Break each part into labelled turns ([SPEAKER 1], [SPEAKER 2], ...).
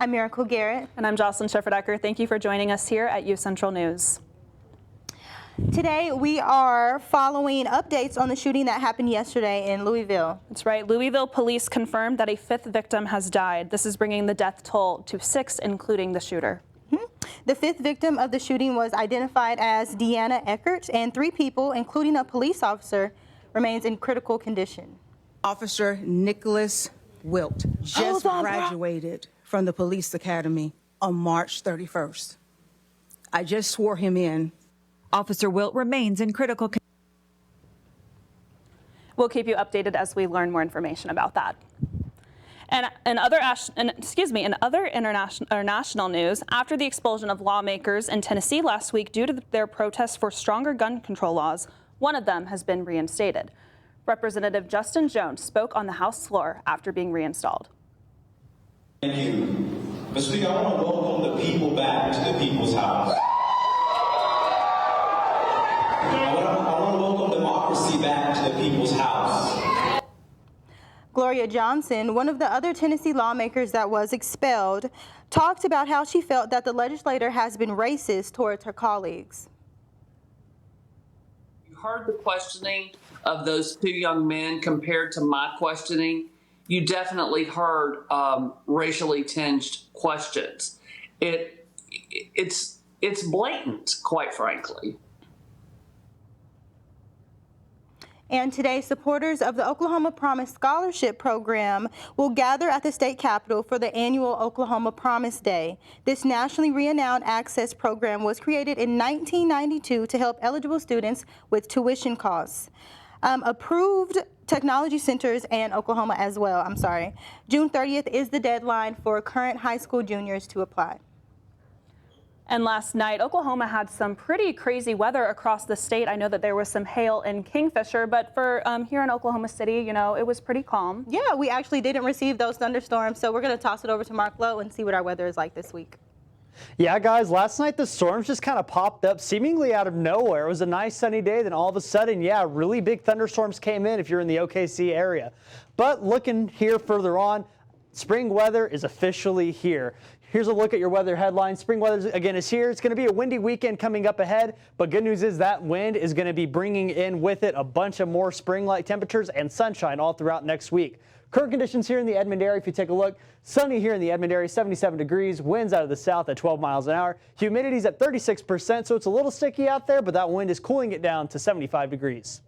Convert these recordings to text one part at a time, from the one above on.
[SPEAKER 1] I'm Miracle Garrett.
[SPEAKER 2] And I'm Jocelyn Schifferdecker. Thank you for joining us here at UCentral News.
[SPEAKER 1] Today we are following updates on the shooting that happened yesterday in Louisville.
[SPEAKER 2] That's right. Louisville police confirmed that a 5th victim has died. This is bringing the death toll to 6, including the shooter.
[SPEAKER 1] The 5th victim of the shooting was identified as Deanna Eckert, and 3 people, including a police officer, remains in critical condition.
[SPEAKER 3] Officer Nicholas Wilt just graduated from the police academy on March 31st. I just swore him in.
[SPEAKER 4] Officer Wilt remains in critical condition.
[SPEAKER 2] We'll keep you updated as we learn more information about that. And in other international or national news, after the expulsion of lawmakers in Tennessee last week due to their protests for stronger gun control laws, one of them has been reinstated. Representative Justin Jones spoke on the House floor after being reinstalled.
[SPEAKER 5] Thank you. Mr. Speaker, I want to welcome the people back to the people's house. I want to welcome democracy back to the people's house.
[SPEAKER 1] Gloria Johnson, one of the other Tennessee lawmakers that was expelled, talked about how she felt that the legislator has been racist towards her colleagues.
[SPEAKER 6] You heard the questioning of those 2 young men compared to my questioning. You definitely heard racially tinged questions. It's blatant, quite frankly.
[SPEAKER 1] And today, supporters of the Oklahoma Promise Scholarship Program will gather at the state capitol for the annual Oklahoma Promise Day. This nationally renowned access program was created in 1992 to help eligible students with tuition costs. Approved technology centers and Oklahoma as well, June 30th is the deadline for current high school juniors to apply.
[SPEAKER 2] And last night, Oklahoma had some pretty crazy weather across the state. I know that there was some hail in Kingfisher, but for here in Oklahoma City, you know, it was pretty calm.
[SPEAKER 1] Yeah, we actually didn't receive those thunderstorms, so we're going to toss it over to Mark Lowe and see what our weather is like this week.
[SPEAKER 7] Yeah, guys, last night the storms just kind of popped up seemingly out of nowhere. It was a nice sunny day, then all of a sudden, yeah, really big thunderstorms came in if you're in the OKC area. But looking here further on, spring weather is officially here. Here's a look at your weather headlines. Spring weather, again, is here. It's going to be a windy weekend coming up ahead, but good news is that wind is going to be bringing in with it a bunch of more spring-like temperatures and sunshine all throughout next week. Current conditions here in the Edmond area, if you take a look, sunny here in the Edmond area, 77 degrees, winds out of the south at 12 miles an hour. Humidity's at 36%, so it's a little sticky out there, but that wind is cooling it down to 75 degrees.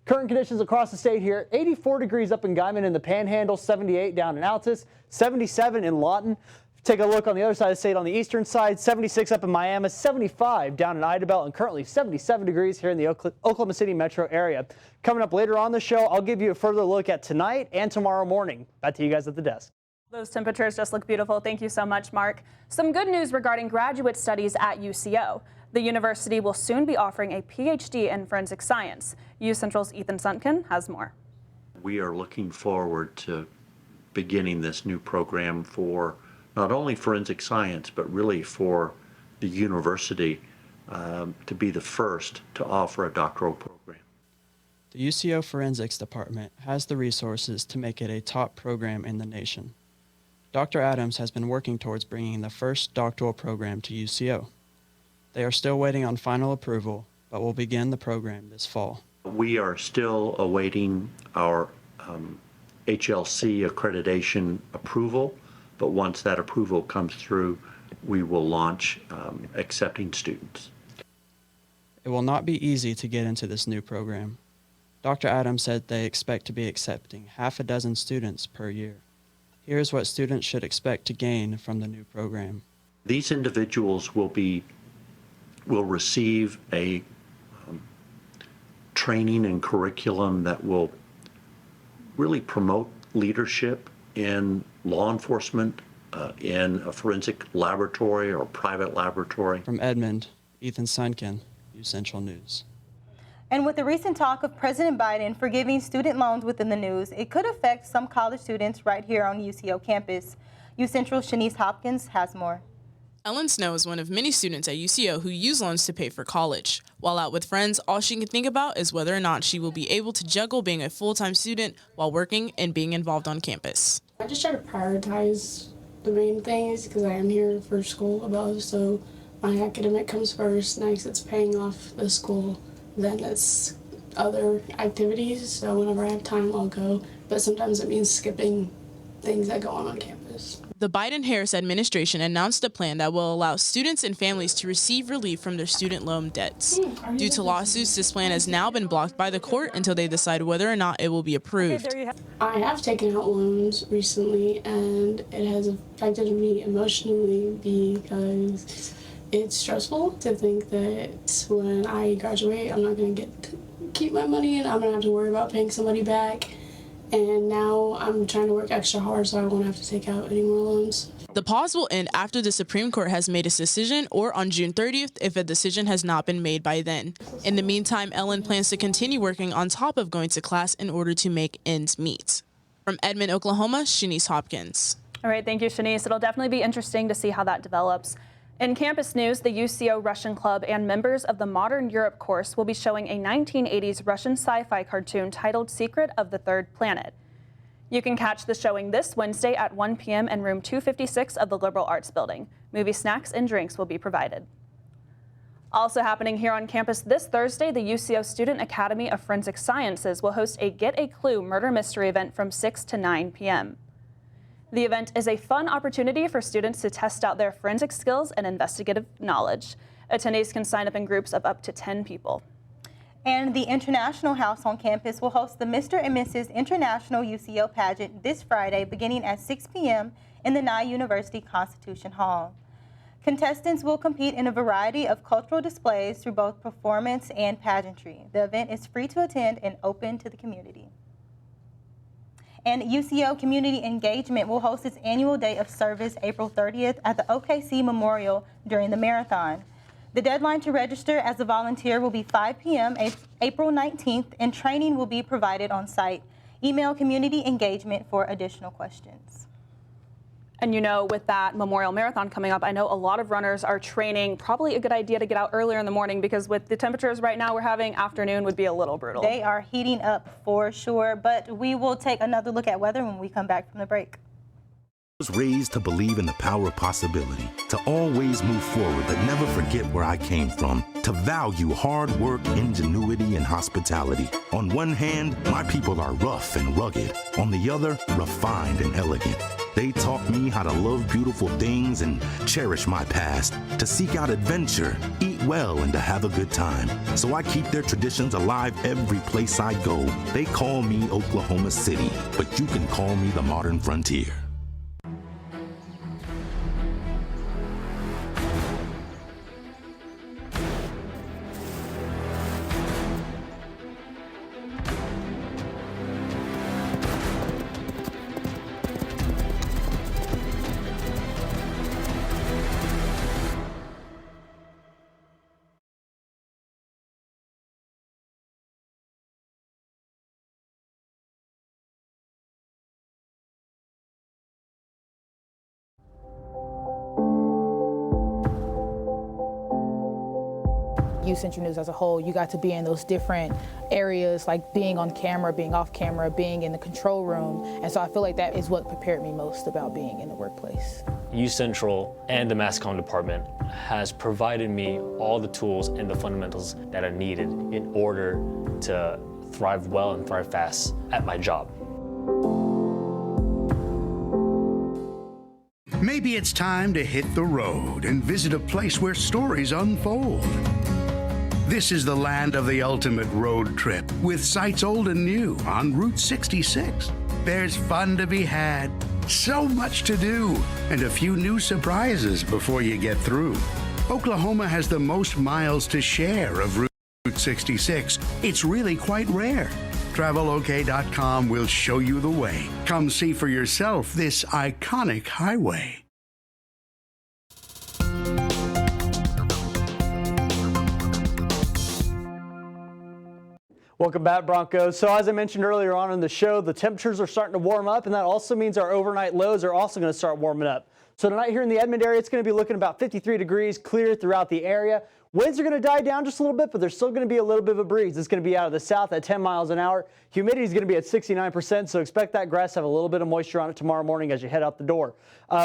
[SPEAKER 7] Current conditions across the state here, 84 degrees up in Guyman in the Panhandle, 78 down in Altus, 77 in Lawton. Take a look on the other side of the state on the eastern side, 76 up in Miami, 75 down in Idabel, and currently 77 degrees here in the Oklahoma City metro area. Coming up later on the show, I'll give you a further look at tonight and tomorrow morning. Back to you guys at the desk.
[SPEAKER 2] Those temperatures just look beautiful. Thank you so much, Mark. Some good news regarding graduate studies at UCO. The university will soon be offering a PhD in forensic science. UCentral's Ethan Suntken has more.
[SPEAKER 8] We are looking forward to beginning this new program for not only forensic science, but really for the university to be the first to offer a doctoral program.
[SPEAKER 9] The UCO Forensics Department has the resources to make it a top program in the nation. Dr. Adams has been working towards bringing the first doctoral program to UCO. They are still waiting on final approval, but will begin the program this fall.
[SPEAKER 8] We are still awaiting our HLC accreditation approval, but once that approval comes through, we will launch accepting students.
[SPEAKER 9] It will not be easy to get into this new program. Dr. Adams said they expect to be accepting half a dozen students per year. Here's what students should expect to gain from the new program.
[SPEAKER 8] These individuals will receive a training and curriculum that will really promote leadership in law enforcement, in a forensic laboratory or private laboratory.
[SPEAKER 9] From Edmond, Ethan Suntken, UCentral News.
[SPEAKER 1] And with the recent talk of President Biden forgiving student loans within the news, it could affect some college students right here on UCO campus. UCentral's Shanice Hopkins has more.
[SPEAKER 10] Ellen Snow is one of many students at UCO who use loans to pay for college. While out with friends, all she can think about is whether or not she will be able to juggle being a full-time student while working and being involved on campus.
[SPEAKER 11] I just try to prioritize the main thing is because I am here for school above, so my academic comes first. Next, it's paying off the school. Then it's other activities, so whenever I have time, I'll go. But sometimes it means skipping things that go on campus.
[SPEAKER 10] The Biden-Harris administration announced a plan that will allow students and families to receive relief from their student loan debts. Due to lawsuits, this plan has now been blocked by the court until they decide whether or not it will be approved.
[SPEAKER 11] I have taken out loans recently, and it has affected me emotionally because it's stressful to think that when I graduate, I'm not going to get to keep my money and I'm going to have to worry about paying somebody back. And now I'm trying to work extra hard so I won't have to take out any more loans.
[SPEAKER 10] The pause will end after the Supreme Court has made its decision or on June 30th if a decision has not been made by then. In the meantime, Ellen plans to continue working on top of going to class in order to make ends meet. From Edmond, Oklahoma, Shanice Hopkins.
[SPEAKER 2] All right, thank you, Shanice. It'll definitely be interesting to see how that develops. In campus news, the UCO Russian Club and members of the Modern Europe course will be showing a 1980s Russian sci-fi cartoon titled Secret of the Third Planet. You can catch the showing this Wednesday at 1 p.m. in room 256 of the Liberal Arts Building. Movie snacks and drinks will be provided. Also happening here on campus this Thursday, the UCO Student Academy of Forensic Sciences will host a Get a Clue murder mystery event from 6 to 9 p.m. The event is a fun opportunity for students to test out their forensic skills and investigative knowledge. Attendees can sign up in groups of up to 10 people.
[SPEAKER 1] And the International House on campus will host the Mr. and Mrs. International UCO pageant this Friday beginning at 6 p.m. in the Nye University Constitution Hall. Contestants will compete in a variety of cultural displays through both performance and pageantry. The event is free to attend and open to the community. And UCO Community Engagement will host its annual Day of Service April 30th at the OKC Memorial during the marathon. The deadline to register as a volunteer will be 5 p.m. April 19th, and training will be provided on site. Email Community Engagement for additional questions.
[SPEAKER 2] And you know, with that Memorial Marathon coming up, I know a lot of runners are training. Probably a good idea to get out earlier in the morning because with the temperatures right now we're having, afternoon would be a little brutal.
[SPEAKER 1] They are heating up for sure, but we will take another look at weather when we come back from the break.
[SPEAKER 12] I was raised to believe in the power of possibility, to always move forward but never forget where I came from, to value hard work, ingenuity, and hospitality. On one hand, my people are rough and rugged. On the other, refined and elegant. They taught me how to love beautiful things and cherish my past, to seek out adventure, eat well, and to have a good time. So I keep their traditions alive every place I go. They call me Oklahoma City, but you can call me the modern frontier.
[SPEAKER 13] UCentral News as a whole, you got to be in those different areas, like being on camera, being off camera, being in the control room. And so I feel like that is what prepared me most about being in the workplace.
[SPEAKER 14] UCentral and the mass comm department has provided me all the tools and the fundamentals that are needed in order to thrive well and thrive fast at my job.
[SPEAKER 15] Maybe it's time to hit the road and visit a place where stories unfold. This is the land of the ultimate road trip, with sights old and new on Route 66. There's fun to be had, so much to do, and a few new surprises before you get through. Oklahoma has the most miles to share of Route 66. It's really quite rare. TravelOK.com will show you the way. Come see for yourself this iconic highway.
[SPEAKER 7] Welcome back, Broncos. So as I mentioned earlier on in the show, the temperatures are starting to warm up, and that also means our overnight lows are also going to start warming up. So tonight here in the Edmond area, it's going to be looking about 53 degrees, clear throughout the area. Winds are going to die down just a little bit, but there's still going to be a little bit of a breeze. It's going to be out of the south at 10 miles an hour. Humidity is going to be at 69%, so expect that grass to have a little bit of moisture on it tomorroor morning as you head out the door.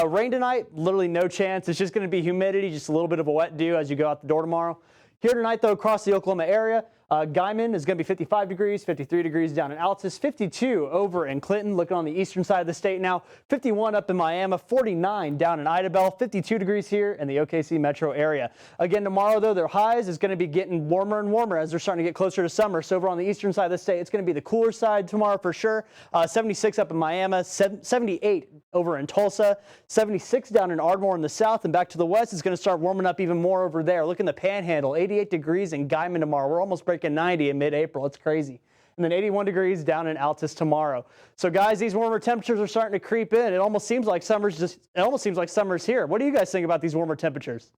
[SPEAKER 7] Rain tonight, literally no chance. It's just going to be humidity, just a little bit of a wet dew as you go out the door tomorrow. Here tonight, though, across the Oklahoma area, Guyman is going to be 55 degrees, 53 degrees down in Altus, 52 over in Clinton, looking on the eastern side of the state now, 51 up in Miami, 49 down in Idabel, 52 degrees here in the OKC metro area. Again, tomorrow, though, their highs is going to be getting warmer and warmer as they're starting to get closer to summer. So over on the eastern side of the state, it's going to be the cooler side tomorrow for sure. 76 up in Miami, 78 over in Tulsa, 76 down in Ardmore in the south, and back to the west, it's going to start warming up even more over there. Look in the Panhandle, 88 degrees in Guyman tomorrow. We're almost breaking 90 in mid-April. It's crazy. And then 81 degrees down in Altus tomorrow. So guys, these warmer temperatures are starting to creep in. It almost seems like summer's here. What do you guys think about these warmer temperatures?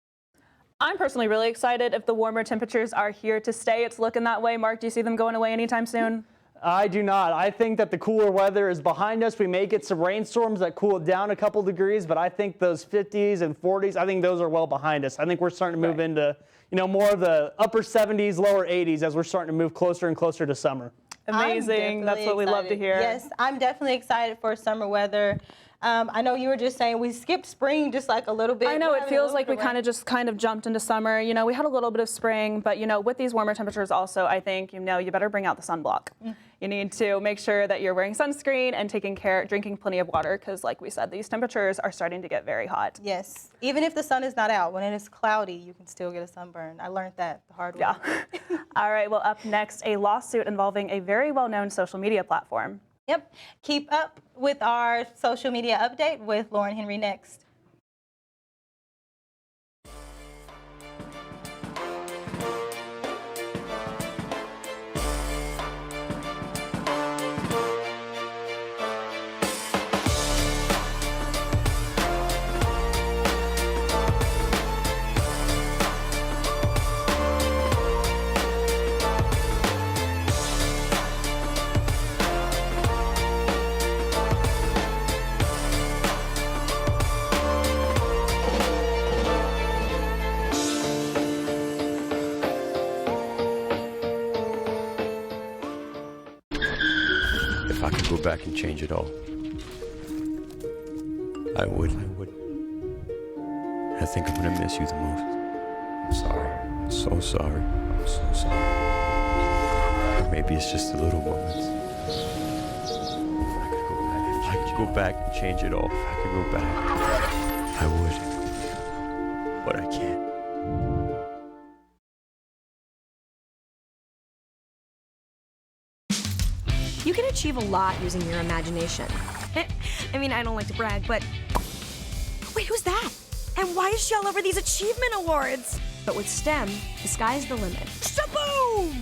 [SPEAKER 2] I'm personally really excited if the warmer temperatures are here to stay. It's looking that way. Mark, do you see them going away anytime soon?
[SPEAKER 7] I do not. I think that the cooler weather is behind us. We may get some rainstorms that cool it down a couple degrees, but I think those 50s and 40s, I think those are well behind us. I think we're starting to move into, more of the upper 70s, lower 80s as we're starting to move closer and closer to summer.
[SPEAKER 2] Amazing. That's what we love to hear.
[SPEAKER 1] Yes, I'm definitely excited for summer weather. I know you were just saying we skipped spring just like a little bit.
[SPEAKER 2] I know it feels like we kind of jumped into summer. We had a little bit of spring, but with these warmer temperatures also, I think you better bring out the sunblock. You need to make sure that you're wearing sunscreen and drinking plenty of water because, like we said, these temperatures are starting to get very hot.
[SPEAKER 1] Yes, even if the sun is not out, when it is cloudy, you can still get a sunburn. I learned that the hard way.
[SPEAKER 2] Yeah. All right. Well, up next, a lawsuit involving a very well-known social media platform.
[SPEAKER 1] Yep. Keep up with our social media update with Lauren Henry next.
[SPEAKER 16] If I could go back and change it all, I would. I think I'm gonna miss you the most. I'm sorry. I'm so sorry. I'm so sorry. Or maybe it's just the little moments. If I could go back and change it all, if I could go back, I would. But I can't.
[SPEAKER 17] You can achieve a lot using your imagination. I mean, I don't like to brag, but... Wait, who's that? And why is she all over these achievement awards? But with STEM, the sky's the limit. Shaboom!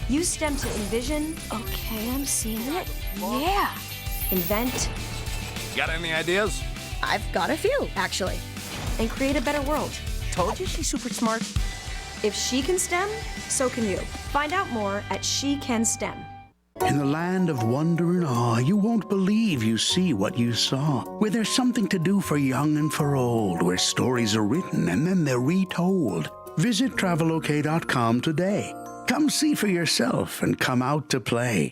[SPEAKER 17] Use STEM to envision... Okay, I'm seeing it. Yeah! Invent...
[SPEAKER 18] Got any ideas?
[SPEAKER 17] I've got a few, actually. And create a better world.
[SPEAKER 18] Told you she's super smart.
[SPEAKER 17] If she can STEM, so can you. Find out more at She Can STEM.
[SPEAKER 15] In the land of wonder and awe, you won't believe you see what you saw. Where there's something to do for young and for old, where stories are written and then they're retold. Visit travelok.com today. Come see for yourself and come out to play.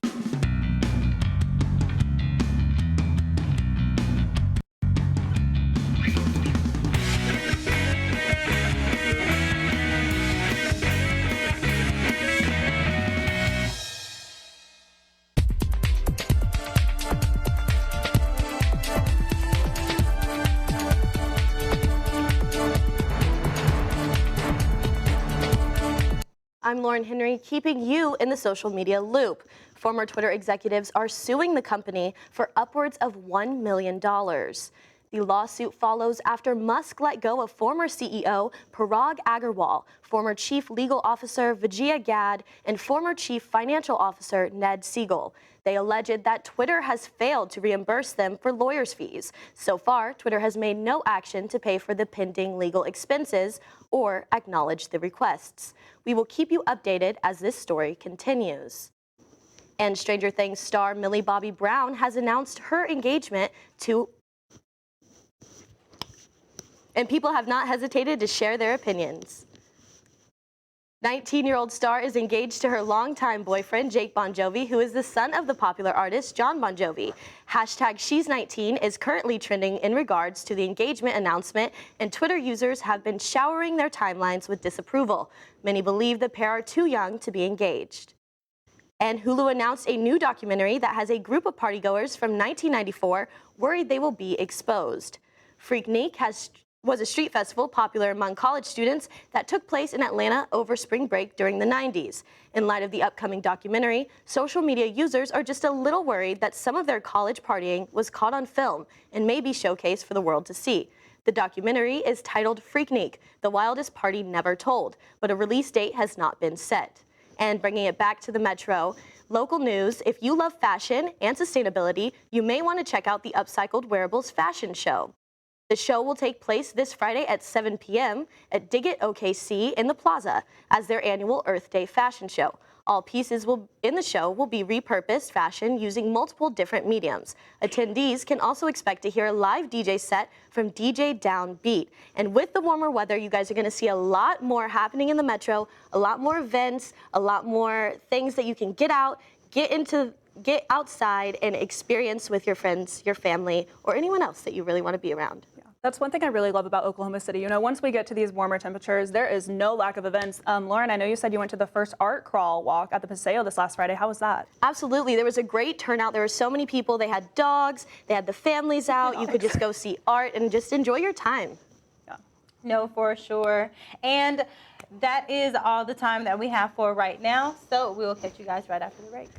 [SPEAKER 19] I'm Lauren Henry, keeping you in the social media loop. Former Twitter executives are suing the company for upwards of $1 million. The lawsuit follows after Musk let go of former CEO Parag Agarwal, former Chief Legal Officer Vijaya Gad, and former Chief Financial Officer Ned Siegel. They alleged that Twitter has failed to reimburse them for lawyers' fees. So far, Twitter has made no action to pay for the pending legal expenses or acknowledge the requests. We will keep you updated as this story continues. And Stranger Things star Millie Bobby Brown has announced her engagement to... And people have not hesitated to share their opinions. 19-year-old star is engaged to her longtime boyfriend, Jake Bon Jovi, who is the son of the popular artist John Bon Jovi. Hashtag She's 19 is currently trending in regards to the engagement announcement, and Twitter users have been showering their timelines with disapproval. Many believe the pair are too young to be engaged. And Hulu announced a new documentary that has a group of partygoers from 1994 worried they will be exposed. Freaknik was a street festival popular among college students that took place in Atlanta over spring break during the 90s. In light of the upcoming documentary, social media users are just a little worried that some of their college partying was caught on film and may be showcased for the world to see. The documentary is titled Freaknik, The Wildest Party Never Told, but a release date has not been set. And bringing it back to the Metro, local news, if you love fashion and sustainability, you may want to check out the Upcycled Wearables Fashion Show. The show will take place this Friday at 7 p.m. at Dig It OKC in the Plaza as their annual Earth Day fashion show. All pieces in the show will be repurposed fashion using multiple different mediums. Attendees can also expect to hear a live DJ set from DJ Downbeat. And with the warmer weather, you guys are going to see a lot more happening in the Metro, a lot more events, a lot more things that you can get out, get outside and experience with your friends, your family, or anyone else that you really want to be around.
[SPEAKER 2] That's one thing I really love about Oklahoma City. You know, once we get to these warmer temperatures, there is no lack of events. Lauren, I know you said you went to the first art crawl walk at the Paseo this last Friday. How was that?
[SPEAKER 19] Absolutely. There was a great turnout. There were so many people. They had dogs. They had the families out. You could just go see art and just enjoy your time.
[SPEAKER 1] Yeah. No, for sure. And that is all the time that we have for right now. So we will catch you guys right after the break.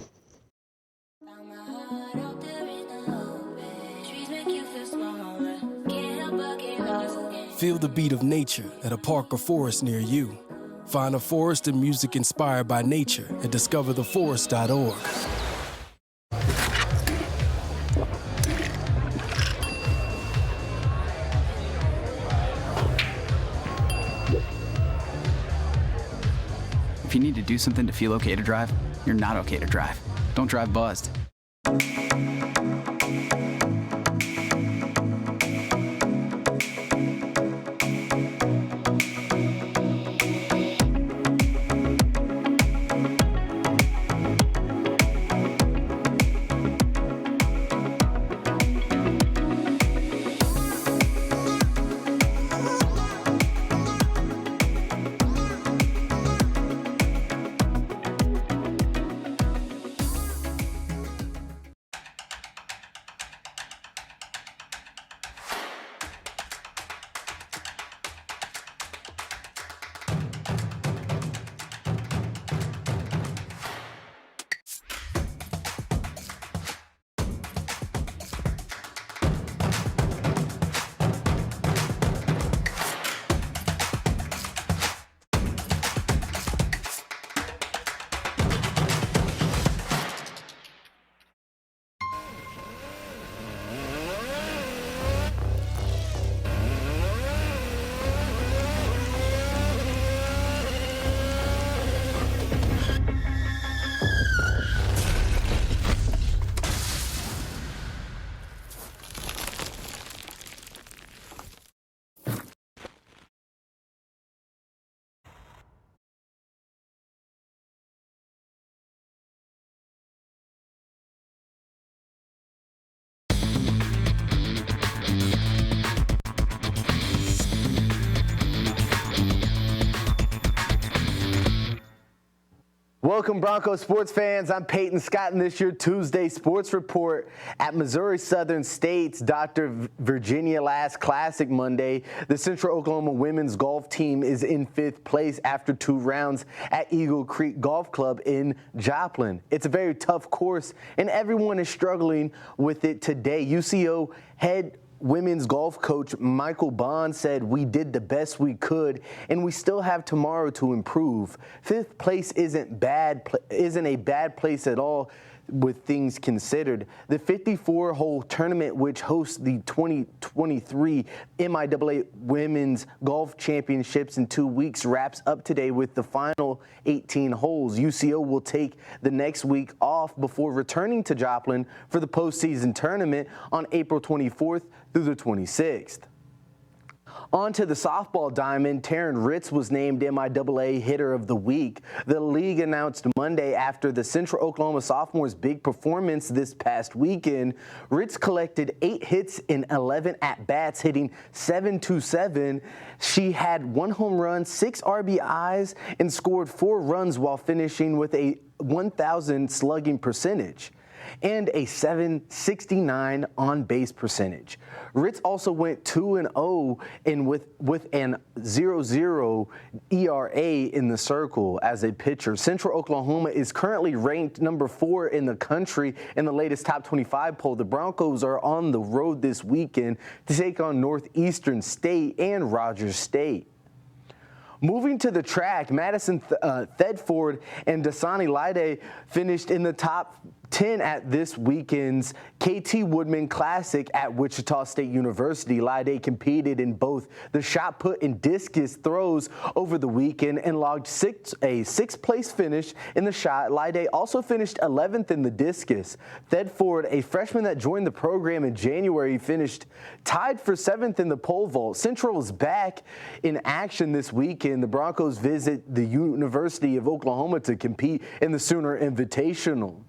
[SPEAKER 20] Feel the beat of nature at a park or forest near you. Find a forest and music inspired by nature at discovertheforest.org.
[SPEAKER 21] If you need to do something to feel okay to drive, you're not okay to drive. Don't drive buzzed.
[SPEAKER 22] Welcome, Broncos sports fans. I'm Peyton Scott, and this is your Tuesday Sports Report. At Missouri Southern State's Dr. Virginia Lass Classic Monday, the Central Oklahoma women's golf team is in 5th place after 2 rounds at Eagle Creek Golf Club in Joplin. It's a very tough course, and everyone is struggling with it today. UCO head women's golf coach Michael Bond said, "We did the best we could, and we still have tomorrow to improve. 5th place isn't a bad place at all with things considered." The 54-hole tournament, which hosts the 2023 MIAA Women's Golf Championships in 2 weeks, wraps up today with the final 18 holes. UCO will take the next week off before returning to Joplin for the postseason tournament on April 24th through the 26th. On to the softball diamond, Taryn Ritz was named MIAA Hitter of the Week. The league announced Monday after the Central Oklahoma sophomores' big performance this past weekend. Ritz collected 8 hits in 11 at-bats, hitting .727. She had 1 home run, 6 RBIs, and scored 4 runs while finishing with a 1,000 slugging percentage and a .769 on-base percentage. Ritz also went 2-0 and with an 0.00 ERA in the circle as a pitcher. Central Oklahoma is currently ranked number 4 in the country in the latest top 25 poll. The Broncos are on the road this weekend to take on Northeastern State and Rogers State. Moving to the track, Madison Thedford and Dasani Lide finished in the top 10 at this weekend's KT Woodman Classic at Wichita State University. Lide competed in both the shot put and discus throws over the weekend and logged a 6th place finish in the shot. Lide also finished 11th in the discus. Thedford, a freshman that joined the program in January, finished tied for 7th in the pole vault. Central is back in action this weekend. The Broncos visit the University of Oklahoma to compete in the Sooner Invitational.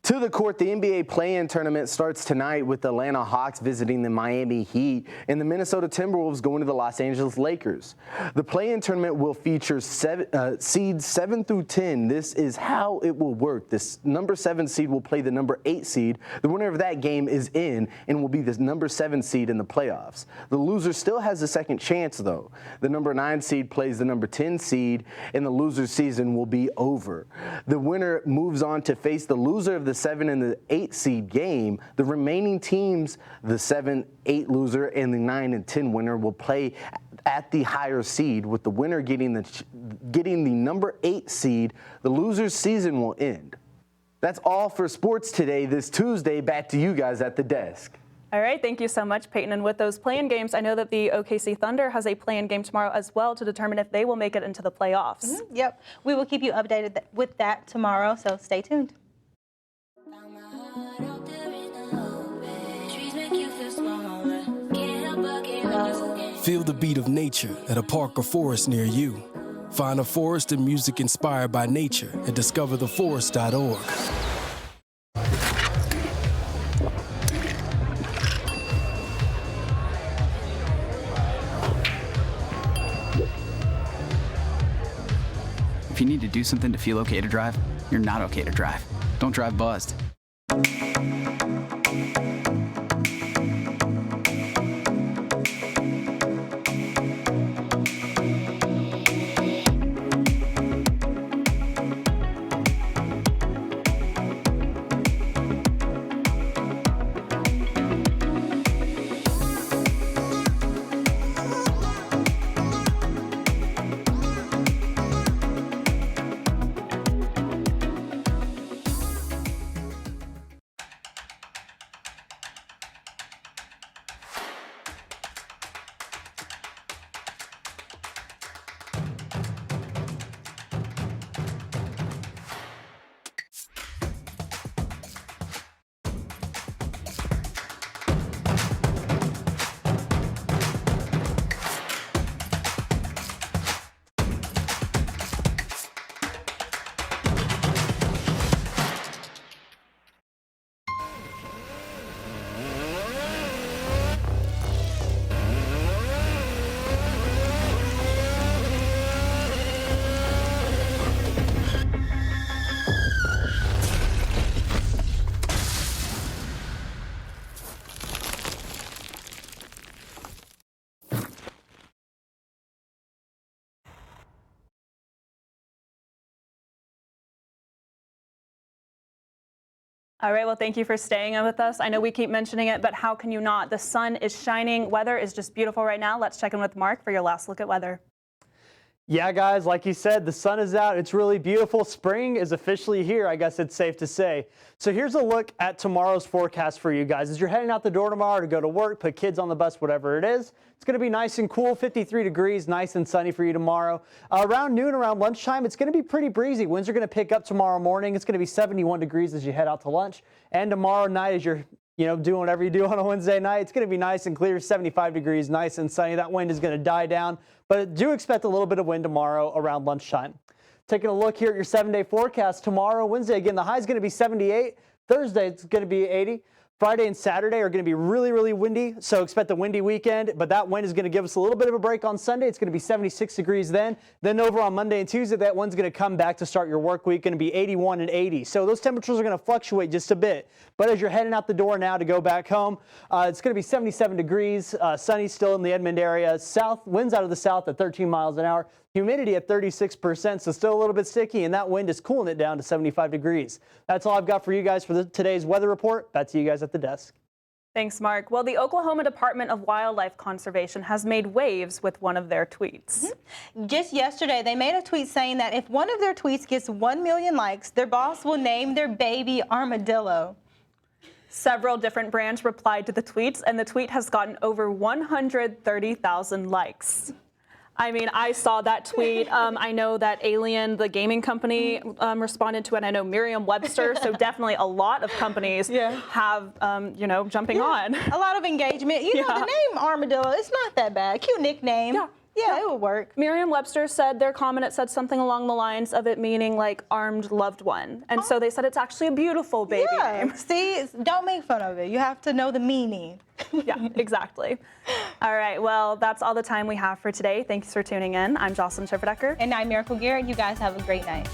[SPEAKER 22] To the court, the NBA play-in tournament starts tonight with the Atlanta Hawks visiting the Miami Heat and the Minnesota Timberwolves going to the Los Angeles Lakers. The play-in tournament will feature seeds 7 through 10. This is how it will work. This number 7 seed will play the number 8 seed. The winner of that game is in and will be the number 7 seed in the playoffs. The loser still has a second chance, though. The number 9 seed plays the number 10 seed, and the loser's season will be over. The winner moves on to face the loser of the 7 and the 8 seed game. The remaining teams, the 7-8 loser and the 9 and 10 winner, will play at the higher seed, with the winner getting the number 8 seed. The loser's season will end. That's all for sports today, this Tuesday. Back to you guys at the desk.
[SPEAKER 2] All right, thank you so much, Peyton. And with those play-in games, I know that the OKC Thunder has a play-in game tomorrow as well to determine if they will make it into the playoffs.
[SPEAKER 1] Yep, we will keep you updated with that tomorrow, so stay tuned.
[SPEAKER 20] Feel the beat of nature at a park or forest near you. Find a forest and music inspired by nature at discovertheforest.org.
[SPEAKER 21] If you need to do something to feel okay to drive, you're not okay to drive. Don't drive buzzed.
[SPEAKER 2] All right, well, thank you for staying with us. I know we keep mentioning it, but how can you not? The sun is shining. Weather is just beautiful right now. Let's check in with Mark for your last look at weather.
[SPEAKER 7] Yeah, guys, like you said, the sun is out. It's really beautiful. Spring is officially here, I guess it's safe to say. So here's a look at tomorrow's forecast for you guys. As you're heading out the door tomorrow to go to work, put kids on the bus, whatever it is, it's going to be nice and cool, 53 degrees, nice and sunny for you tomorrow. Around noon, around lunchtime, it's going to be pretty breezy. Winds are going to pick up tomorrow morning. It's going to be 71 degrees as you head out to lunch. And tomorrow night, as you're doing whatever you do on a Wednesday night. It's going to be nice and clear, 75 degrees, nice and sunny. That wind is going to die down, but do expect a little bit of wind tomorrow around lunchtime. Taking a look here at your 7-day forecast tomorrow, Wednesday, again, the high is going to be 78. Thursday, it's going to be 80. Friday and Saturday are going to be really, really windy, so expect a windy weekend, but that wind is going to give us a little bit of a break on Sunday. It's going to be 76 degrees then. Then over on Monday and Tuesday, that wind's going to come back to start your work week, going to be 81 and 80. So those temperatures are going to fluctuate just a bit. But as you're heading out the door now to go back home, it's going to be 77 degrees, sunny still in the Edmond area. South winds out of the south at 13 miles an hour. Humidity at 36%, so still a little bit sticky, and that wind is cooling it down to 75 degrees. That's all I've got for you guys for today's weather report. Back to you guys at the desk.
[SPEAKER 2] Thanks, Mark. Well, the Oklahoma Department of Wildlife Conservation has made waves with one of their tweets.
[SPEAKER 1] Just yesterday, they made a tweet saying that if one of their tweets gets 1 million likes, their boss will name their baby Armadillo.
[SPEAKER 2] Several different brands replied to the tweets, and the tweet has gotten over 130,000 likes. I mean, I saw that tweet. I know that Alien, the gaming company, responded to it. I know Merriam-Webster, so definitely a lot of companies have, jumping on.
[SPEAKER 1] A lot of engagement. You know, the name Armadillo, it's not that bad. Cute nickname. Yeah, it would work.
[SPEAKER 2] Merriam-Webster said their comment, it said something along the lines of it meaning like armed loved one. And so they said it's actually a beautiful baby name.
[SPEAKER 1] See, don't make fun of it. You have to know the meaning.
[SPEAKER 2] Yeah, exactly. All right, well, that's all the time we have for today. Thanks for tuning in. I'm Jocelyn Schifferdecker.
[SPEAKER 1] And I'm Miracle Garrett. You guys have a great night.